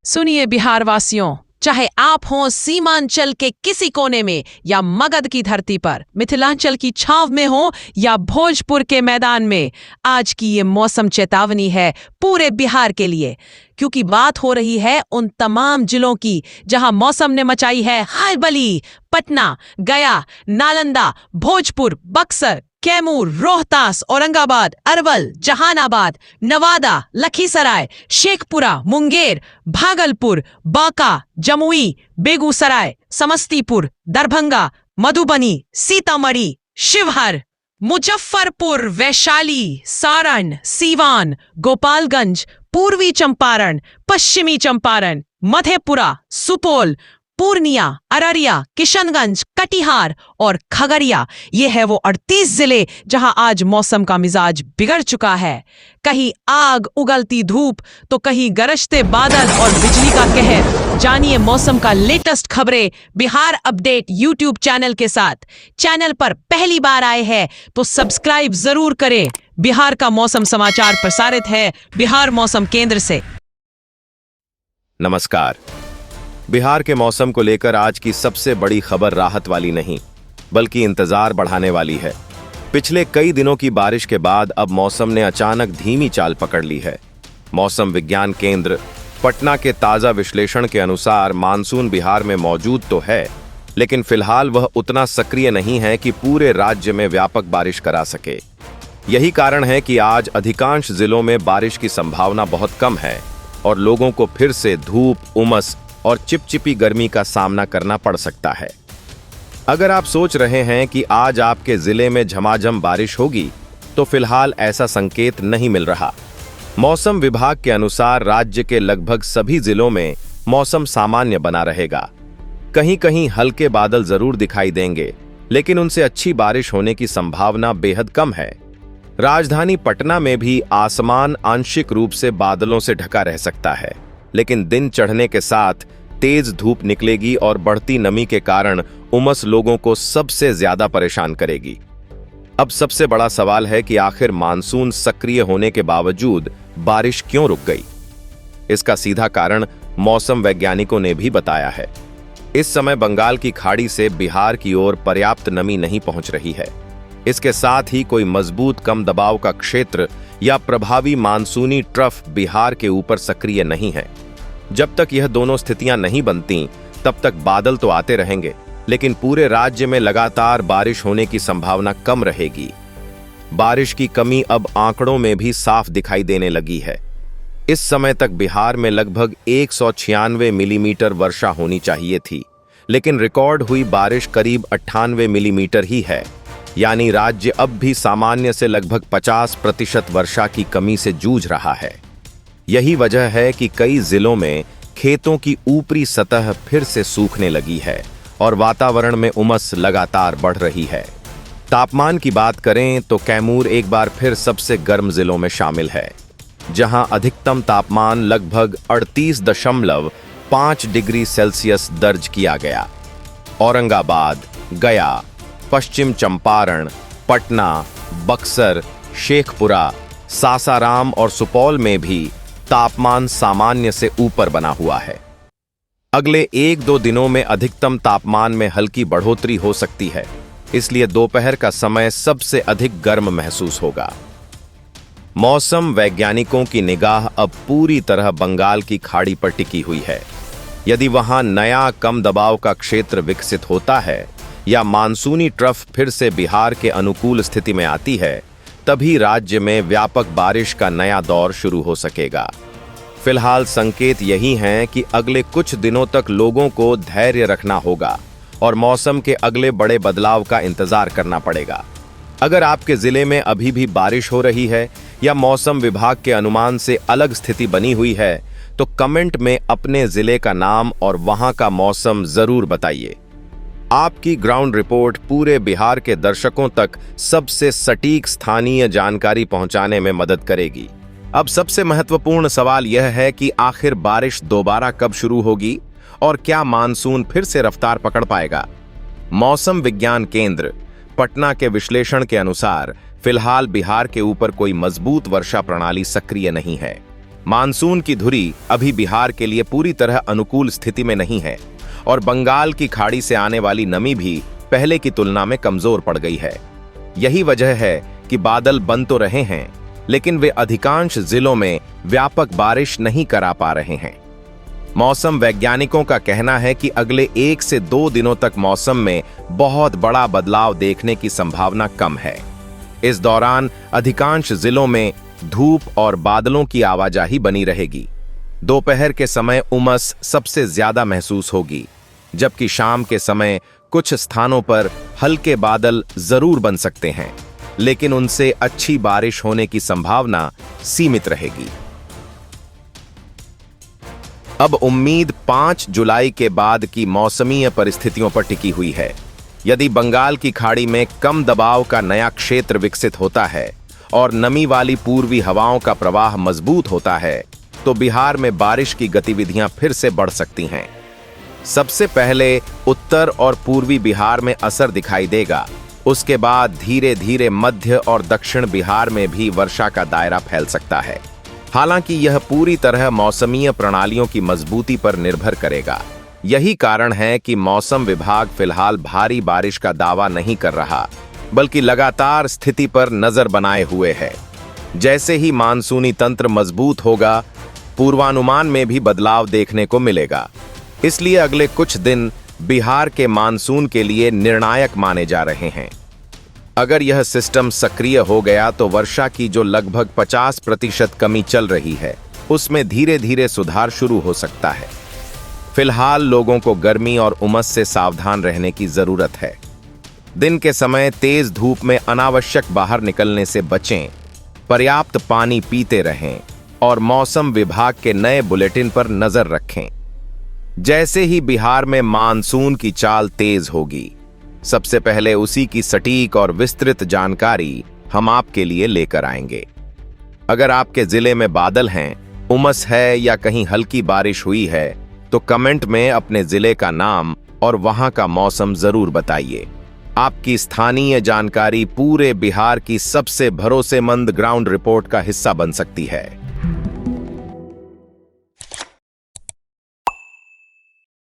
सुनिए बिहार वासियों, चाहे आप हों सीमांचल के किसी कोने में या मगध की धरती पर, मिथिलांचल की छाव में हो या भोजपुर के मैदान में, आज की ये मौसम चेतावनी है पूरे बिहार के लिए। क्योंकि बात हो रही है उन तमाम जिलों की जहां मौसम ने मचाई है हलबली। पटना, गया, नालंदा, भोजपुर, बक्सर, कैमूर, रोहतास, औरंगाबाद, अरवल, जहानाबाद, नवादा, लखीसराय, शेखपुरा, मुंगेर, भागलपुर, बांका, जमुई, बेगूसराय, समस्तीपुर, दरभंगा, मधुबनी, सीतामढ़ी, शिवहर, मुजफ्फरपुर, वैशाली, सारण, सीवान, गोपालगंज, पूर्वी चंपारण, पश्चिमी चंपारण, मधेपुरा, सुपौल, पूर्णिया, अररिया, किशनगंज, कटिहार और खगड़िया, ये है वो 38 जिले जहां आज मौसम का मिजाज बिगड़ चुका है। कहीं आग उगलती धूप तो कहीं गरजते बादल और बिजली का कहर। जानिए मौसम का लेटेस्ट खबरें बिहार अपडेट यूट्यूब चैनल के साथ। चैनल पर पहली बार आए हैं तो सब्सक्राइब जरूर करें। बिहार का मौसम समाचार प्रसारित है बिहार मौसम केंद्र से। नमस्कार। बिहार के मौसम को लेकर आज की सबसे बड़ी खबर राहत वाली नहीं, बल्कि इंतजार बढ़ाने वाली है। पिछले कई दिनों की बारिश के बाद अब मौसम ने अचानक धीमी चाल पकड़ ली है। मौसम विज्ञान केंद्र पटना के ताजा विश्लेषण के अनुसार मानसून बिहार में मौजूद तो है, लेकिन फिलहाल वह उतना सक्रिय नहीं है कि पूरे राज्य में व्यापक बारिश करा सके। यही कारण है कि आज अधिकांश जिलों में बारिश की संभावना बहुत कम है और लोगों को फिर से धूप, उमस और चिपचिपी गर्मी का सामना करना पड़ सकता है। अगर आप सोच रहे हैं कि आज आपके जिले में झमाझम बारिश होगी, तो फिलहाल ऐसा संकेत नहीं मिल रहा। मौसम विभाग के अनुसार राज्य के लगभग सभी जिलों में मौसम सामान्य बना रहेगा। कहीं कहीं हल्के बादल जरूर दिखाई देंगे, लेकिन उनसे अच्छी बारिश होने की संभावना बेहद कम है। राजधानी पटना में भी आसमान आंशिक रूप से बादलों से ढका रह सकता है, लेकिन दिन चढ़ने के साथ तेज धूप निकलेगी और बढ़ती नमी के कारण उमस लोगों को सबसे ज्यादा परेशान करेगी। अब सबसे बड़ा सवाल है कि आखिर मानसून सक्रिय होने के बावजूद बारिश क्यों रुक गई। इसका सीधा कारण मौसम वैज्ञानिकों ने भी बताया है। इस समय बंगाल की खाड़ी से बिहार की ओर पर्याप्त नमी नहीं पहुंच रही है। इसके साथ ही कोई मजबूत कम दबाव का क्षेत्र या प्रभावी मानसूनी ट्रफ बिहार के ऊपर सक्रिय नहीं है। जब तक यह दोनों स्थितियां नहीं बनती, तब तक बादल तो आते रहेंगे, लेकिन पूरे राज्य में लगातार बारिश होने की संभावना कम रहेगी। बारिश की कमी अब आंकड़ों में भी साफ दिखाई देने लगी है। इस समय तक बिहार में लगभग 196 मिलीमीटर वर्षा होनी चाहिए थी, लेकिन रिकॉर्ड हुई बारिश करीब 98 मिलीमीटर ही है। यानी राज्य अब भी सामान्य से लगभग 50% वर्षा की कमी से जूझ रहा है। यही वजह है कि कई जिलों में खेतों की ऊपरी सतह फिर से सूखने लगी है और वातावरण में उमस लगातार बढ़ रही है। तापमान की बात करें तो कैमूर एक बार फिर सबसे गर्म जिलों में शामिल है, जहां अधिकतम तापमान लगभग 38.5 डिग्री सेल्सियस दर्ज किया गया। औरंगाबाद, गया, पश्चिम चंपारण, पटना, बक्सर, शेखपुरा, सासाराम और सुपौल में भी तापमान सामान्य से ऊपर बना हुआ है। अगले 1-2 दिनों में अधिकतम तापमान में हल्की बढ़ोतरी हो सकती है, इसलिए दोपहर का समय सबसे अधिक गर्म महसूस होगा। मौसम वैज्ञानिकों की निगाह अब पूरी तरह बंगाल की खाड़ी पर टिकी हुई है। यदि वहां नया कम दबाव का क्षेत्र विकसित होता है या मानसूनी ट्रफ फिर से बिहार के अनुकूल स्थिति में आती है, तभी राज्य में व्यापक बारिश का नया दौर शुरू हो सकेगा। फिलहाल संकेत यही हैं कि अगले कुछ दिनों तक लोगों को धैर्य रखना होगा और मौसम के अगले बड़े बदलाव का इंतजार करना पड़ेगा। अगर आपके जिले में अभी भी बारिश हो रही है या मौसम विभाग के अनुमान से अलग स्थिति बनी हुई है, तो कमेंट में अपने जिले का नाम और वहां का मौसम जरूर बताइए। आपकी ग्राउंड रिपोर्ट पूरे बिहार के दर्शकों तक सबसे सटीक स्थानीय जानकारी पहुंचाने में मदद करेगी। अब सबसे महत्वपूर्ण सवाल यह है कि आखिर बारिश दोबारा कब शुरू होगी और क्या मानसून फिर से रफ्तार पकड़ पाएगा। मौसम विज्ञान केंद्र पटना के विश्लेषण के अनुसार फिलहाल बिहार के ऊपर कोई मजबूत वर्षा प्रणाली सक्रिय नहीं है। मानसून की धुरी अभी बिहार के लिए पूरी तरह अनुकूल स्थिति में नहीं है और बंगाल की खाड़ी से आने वाली नमी भी पहले की तुलना में कमजोर पड़ गई है। यही वजह है कि बादल बन तो रहे हैं, लेकिन वे अधिकांश जिलों में व्यापक बारिश नहीं करा पा रहे हैं। मौसम वैज्ञानिकों का कहना है कि अगले 1 से 2 दिनों तक मौसम में बहुत बड़ा बदलाव देखने की संभावना कम है। इस दौरान अधिकांश जिलों में धूप और बादलों की आवाजाही बनी रहेगी। दोपहर के समय उमस सबसे ज्यादा महसूस होगी, जबकि शाम के समय कुछ स्थानों पर हल्के बादल जरूर बन सकते हैं, लेकिन उनसे अच्छी बारिश होने की संभावना सीमित रहेगी। अब उम्मीद 5 जुलाई के बाद की मौसमीय परिस्थितियों पर टिकी हुई है। यदि बंगाल की खाड़ी में कम दबाव का नया क्षेत्र विकसित होता है और नमी वाली पूर्वी हवाओं का प्रवाह मजबूत होता है, तो बिहार में बारिश की गतिविधियां फिर से बढ़ सकती हैं। सबसे पहले उत्तर और पूर्वी बिहार में असर दिखाई देगा। उसके बाद धीरे धीरे मध्य और दक्षिण बिहार में भी वर्षा का दायरा फैल सकता है। हालांकि यह पूरी तरह मौसमीय प्रणालियों की मजबूती पर निर्भर करेगा। यही कारण है कि मौसम विभाग फिलहाल भारी बारिश का दावा नहीं कर रहा, बल्कि लगातार स्थिति पर नजर बनाए हुए है। जैसे ही मानसूनी तंत्र मजबूत होगा, पूर्वानुमान में भी बदलाव देखने को मिलेगा। इसलिए अगले कुछ दिन बिहार के मानसून के लिए निर्णायक माने जा रहे हैं। अगर यह सिस्टम सक्रिय हो गया तो वर्षा की जो लगभग 50% कमी चल रही है, उसमें धीरे धीरे सुधार शुरू हो सकता है। फिलहाल लोगों को गर्मी और उमस से सावधान रहने की जरूरत है। दिन के समय तेज धूप में अनावश्यक बाहर निकलने से बचें, पर्याप्त पानी पीते रहें और मौसम विभाग के नए बुलेटिन पर नजर रखें। जैसे ही बिहार में मानसून की चाल तेज होगी, सबसे पहले उसी की सटीक और विस्तृत जानकारी हम आपके लिए लेकर आएंगे। अगर आपके जिले में बादल हैं, उमस है या कहीं हल्की बारिश हुई है, तो कमेंट में अपने जिले का नाम और वहां का मौसम जरूर बताइए। आपकी स्थानीय जानकारी पूरे बिहार की सबसे भरोसेमंद ग्राउंड रिपोर्ट का हिस्सा बन सकती है।